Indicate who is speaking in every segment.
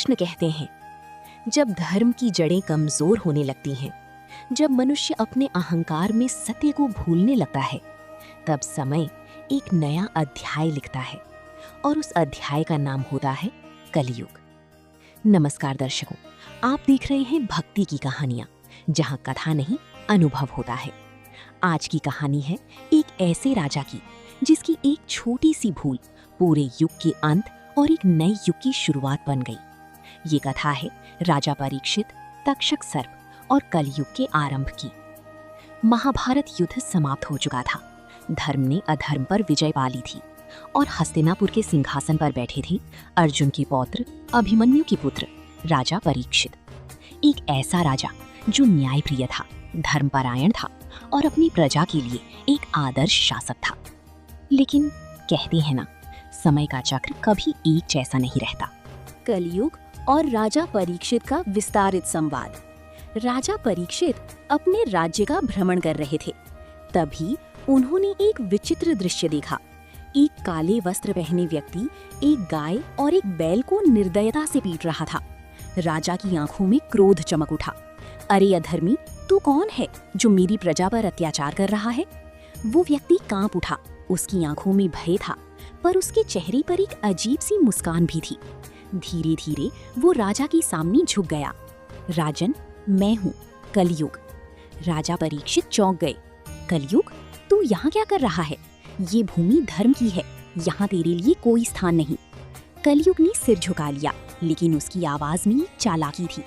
Speaker 1: कृष्ण कहते हैं, जब धर्म की जड़ें कमजोर होने लगती हैं, जब मनुष्य अपने अहंकार में सत्य को भूलने लगता है, तब समय एक नया अध्याय लिखता है और उस अध्याय का नाम होता है कलयुग। नमस्कार दर्शकों, आप देख रहे हैं भक्ति की कहानियां, जहां कथा नहीं अनुभव होता है। आज की कहानी है एक ऐसे राजा की जिसकी एक छोटी सी भूल पूरे युग के अंत और एक नए युग की शुरुआत बन गई। ये कथा है राजा परीक्षित, तक्षक सर्प और कलयुग के आरंभ की। महाभारत युद्ध समाप्त हो चुका था। धर्म ने अधर्म पर विजय पा ली थी और हस्तिनापुर के सिंहासन पर बैठे थे अर्जुन के पौत्र, अभिमन्यु के पुत्र राजा परीक्षित। एक ऐसा राजा जो न्यायप्रिय था, धर्मपरायण था और अपनी प्रजा के लिए एक आदर्श शासक था। लेकिन कहते हैं ना, समय का चक्र कभी एक जैसा नहीं रहता।
Speaker 2: कलयुग और राजा परीक्षित का विस्तारित संवाद। राजा परीक्षित अपने राज्य का भ्रमण कर रहे थे। तभी उन्होंने एक विचित्र दृश्य देखा। एक काले वस्त्र पहने व्यक्ति एक गाय और एक बैल को निर्दयता से पीट रहा था। राजा की आंखों में क्रोध चमक उठा। अरे अधर्मी, तू कौन है जो मेरी प्रजा पर अत्याचार कर रहा है? वो व्यक्ति कांप उठा। उसकी आंखों में भय था, पर उसके चेहरे पर एक अजीब सी मुस्कान भी थी। धीरे धीरे वो राजा के सामने झुक गया। राजन, मैं हूँ कलयुग। राजा परीक्षित चौंक गए। कलयुग, तू यहाँ क्या कर रहा है? ये भूमि धर्म की है, यहाँ तेरे लिए कोई स्थान नहीं। कलयुग ने सिर झुका लिया, लेकिन उसकी आवाज में एक चालाकी थी।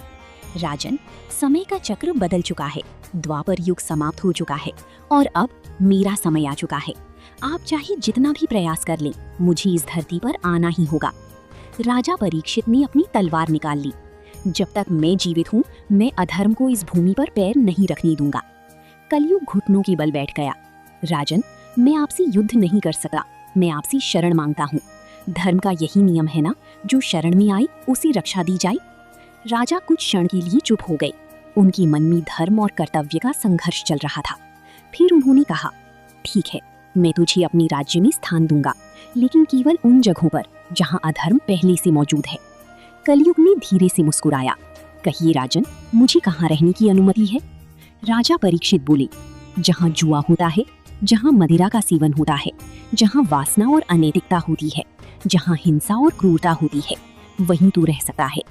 Speaker 2: राजन, समय का चक्र बदल चुका है। द्वापर युग समाप्त हो चुका है और अब मेरा समय आ चुका है। आप चाहे जितना भी प्रयास कर लें, मुझे इस धरती पर आना ही होगा। राजा परीक्षित ने अपनी तलवार निकाल ली। जब तक मैं जीवित हूँ, मैं अधर्म को इस भूमि पर पैर नहीं रखने दूंगा। कलयुग घुटनों के बल बैठ गया। राजन, मैं आपसे युद्ध नहीं कर सकता, मैं आपसे शरण मांगता हूँ। धर्म का यही नियम है ना, जो शरण में आए उसे रक्षा दी जाए। राजा कुछ क्षण के लिए चुप हो गए। उनके मन में धर्म और कर्तव्य का संघर्ष चल रहा था। फिर उन्होंने कहा, ठीक है, मैं तुझे अपने राज्य में स्थान दूंगा, लेकिन केवल उन जगहों पर जहां अधर्म पहले से मौजूद है। कलयुग ने धीरे से मुस्कुराया। कहिए राजन, मुझे कहाँ रहने की अनुमति है? राजा परीक्षित बोले, जहां जुआ होता है, जहां मदिरा का सेवन होता है, जहां वासना और अनैतिकता होती है, जहां हिंसा और क्रूरता होती है, वहीं तू रह सकता है।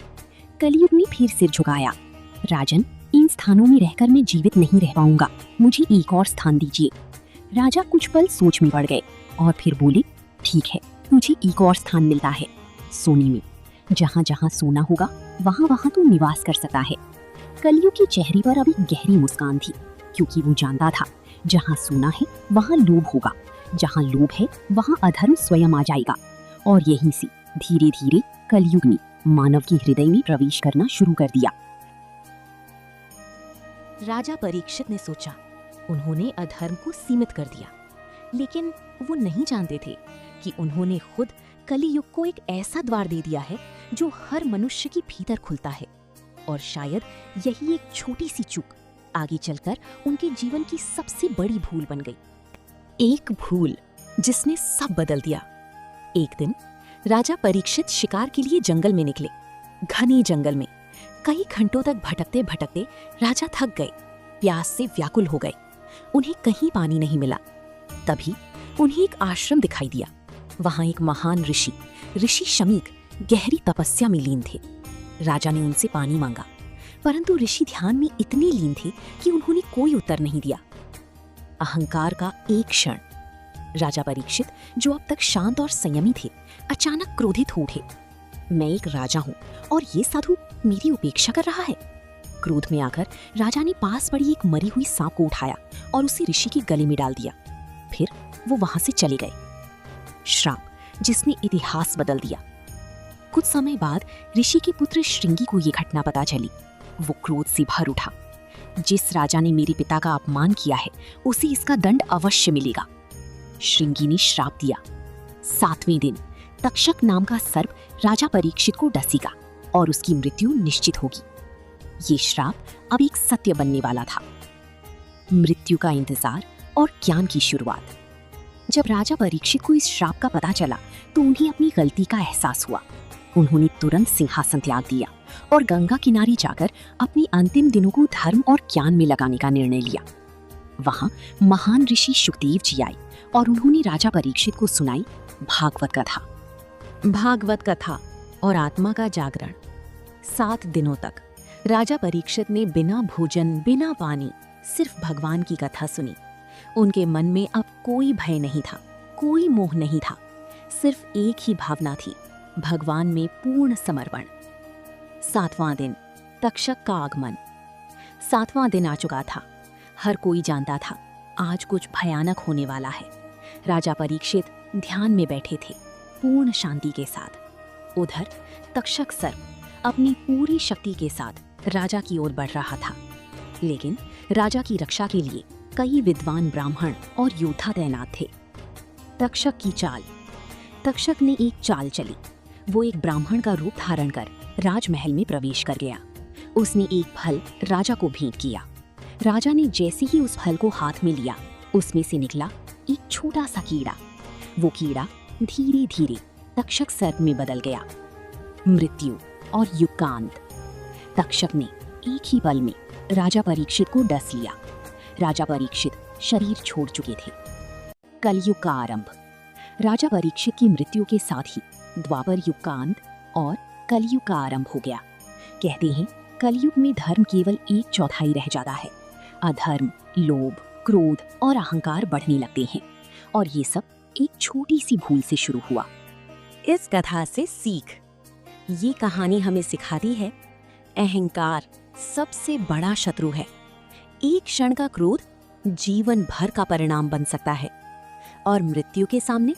Speaker 2: कलयुग ने फिर सिर झुकाया। राजन, इन स्थानों में रहकर मैं जीवित नहीं रह पाऊंगा, मुझे एक और स्थान दीजिए। राजा कुछ पल सोच में पड़ गए और फिर बोले, ठीक है, तुझे एक और स्थान मिलता है, सोने में। जहाँ जहाँ सोना होगा वहाँ वहाँ तू निवास कर सकता है। कलयुग के चेहरे पर अभी गहरी मुस्कान थी, क्योंकि वो जानता था जहाँ सोना है वहाँ लोभ होगा, जहाँ लोभ है वहाँ अधर्म स्वयं आ जाएगा। और यहीं से धीरे धीरे कलयुग ने मानव के हृदय में प्रवेश करना शुरू कर दिया।
Speaker 1: राजा परीक्षित ने सोचा, उन्होंने अधर्म को सीमित कर दिया, लेकिन वो नहीं जानते थे कि उन्होंने खुद कलियुग को एक ऐसा द्वार दे दिया है जो हर मनुष्य के भीतर खुलता है। और शायद यही एक छोटी सी चूक आगे चलकर उनके जीवन की सबसे बड़ी भूल बन गई। एक भूल जिसने सब बदल दिया। एक दिन राजा परीक्षित शिकार के लिए जंगल में निकले। घने जंगल में कई घंटों तक भटकते भटकते राजा थक गए, प्यास से व्याकुल हो गए। उन्हें कहीं पानी नहीं मिला। तभी उन्हें एक आश्रम दिखाई दिया। वहां एक महान ऋषि शमीक गहरी तपस्या में लीन थे। राजा ने उनसे पानी मांगा, परंतु ऋषि ध्यान में इतने लीन थे कि उन्होंने कोई उत्तर नहीं दिया। अहंकार का एक क्षण। राजा परीक्षित, जो अब तक शांत और संयमी थे, अचानक क्रोधित हो उठे। मैं एक राजा हूँ और ये साधु मेरी उपेक्षा कर रहा है। क्रोध में आकर राजा ने पास पड़ी एक मरी हुई सांप को उठाया और उसे ऋषि के गले में डाल दिया। फिर वो वहां से चले गए। श्राप जिसने इतिहास बदल दिया। कुछ समय बाद ऋषि के पुत्र श्रृंगी को ये घटना पता चली। वो क्रोध से भर उठा। जिस राजा ने मेरे पिता का अपमान किया है, उसे इसका दंड अवश्य मिलेगा। श्रृंगी ने श्राप दिया। 7वें दिन तक्षक नाम का सर्प राजा परीक्षित को डसेगा और उसकी मृत्यु निश्चित होगी। ये श्राप अब एक सत्य बनने वाला था। मृत्यु का इंतजार और ज्ञान की शुरुआत। जब राजा परीक्षित को इस श्राप का पता चला तो उन्हें अपनी गलती का एहसास हुआ।
Speaker 2: उन्होंने तुरंत सिंहासन त्याग दिया और गंगा किनारे जाकर अपने अंतिम दिनों को धर्म और ज्ञान में लगाने का निर्णय लिया। वहां महान ऋषि शुकदेव जी आए और उन्होंने राजा परीक्षित को सुनाई भागवत कथा।
Speaker 1: भागवत कथा और आत्मा का जागरण। 7 दिनों तक राजा परीक्षित ने बिना भोजन बिना पानी सिर्फ भगवान की कथा सुनी। उनके मन में अब कोई भय नहीं था, कोई मोह नहीं था, सिर्फ एक ही भावना थी, भगवान में पूर्ण समर्पण। 7वां दिन, तक्षक का आगमन। 7वां दिन आ चुका था। हर कोई जानता था आज कुछ भयानक होने वाला है। राजा परीक्षित ध्यान में बैठे थे, पूर्ण शांति के साथ। उधर तक्षक सर्प अपनी पूरी शक्ति के साथ राजा की ओर बढ़ रहा था, लेकिन राजा की रक्षा के लिए कई विद्वान ब्राह्मण और योद्धा तैनात थे। तक्षक की चाल। तक्षक ने एक चाल चली। वो एक ब्राह्मण का रूप धारण कर राजमहल में प्रवेश कर गया। उसने एक फल राजा को भेंट किया। राजा ने जैसे ही उस फल को हाथ में लिया, उसमें से निकला एक छोटा सा कीड़ा। वो कीड़ा धीरे धीरे तक्षक सर्प में बदल गया। मृत्यु और युगांत। तक्षक ने एक ही पल में राजा परीक्षित को डस लिया। राजा परीक्षित शरीर छोड़ चुके थे। कलयुग का आरंभ। राजा परीक्षित की मृत्यु के साथ ही द्वापर युग का अंत और कलयुग का आरंभ हो गया। कहते हैं कलयुग में धर्म केवल 1/4 रह जाता है। अधर्म, लोभ, क्रोध और अहंकार बढ़ने लगते हैं और ये सब एक छोटी सी भूल से शुरू हुआ। इस कथा से सीख। ये कहानी हमें सिखाती है अहंकार सबसे बड़ा शत्रु है। एक क्षण का क्रोध जीवन भर का परिणाम बन सकता है और मृत्यु के सामने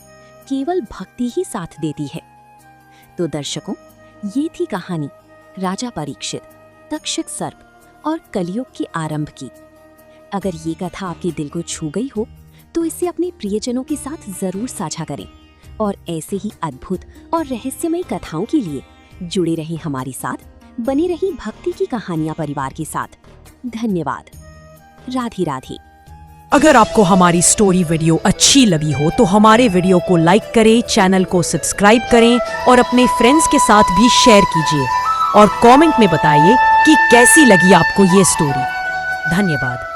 Speaker 1: केवल भक्ति ही साथ देती है। तो दर्शकों, ये थी कहानी राजा परीक्षित, तक्षक सर्प और कलयुग के आरंभ की। अगर ये कथा आपके दिल को छू गई हो तो इसे अपने प्रियजनों के साथ जरूर साझा करें और ऐसे ही अद्भुत और रहस्यमयी कथाओं के लिए जुड़े रहें हमारे साथ, बनी रही भक्ति की कहानियां परिवार के साथ। धन्यवाद। राधे राधे।
Speaker 3: अगर आपको हमारी स्टोरी वीडियो अच्छी लगी हो तो हमारे वीडियो को लाइक करें, चैनल को सब्सक्राइब करें और अपने फ्रेंड्स के साथ भी शेयर कीजिए और कमेंट में बताइए कि कैसी लगी आपको ये स्टोरी। धन्यवाद।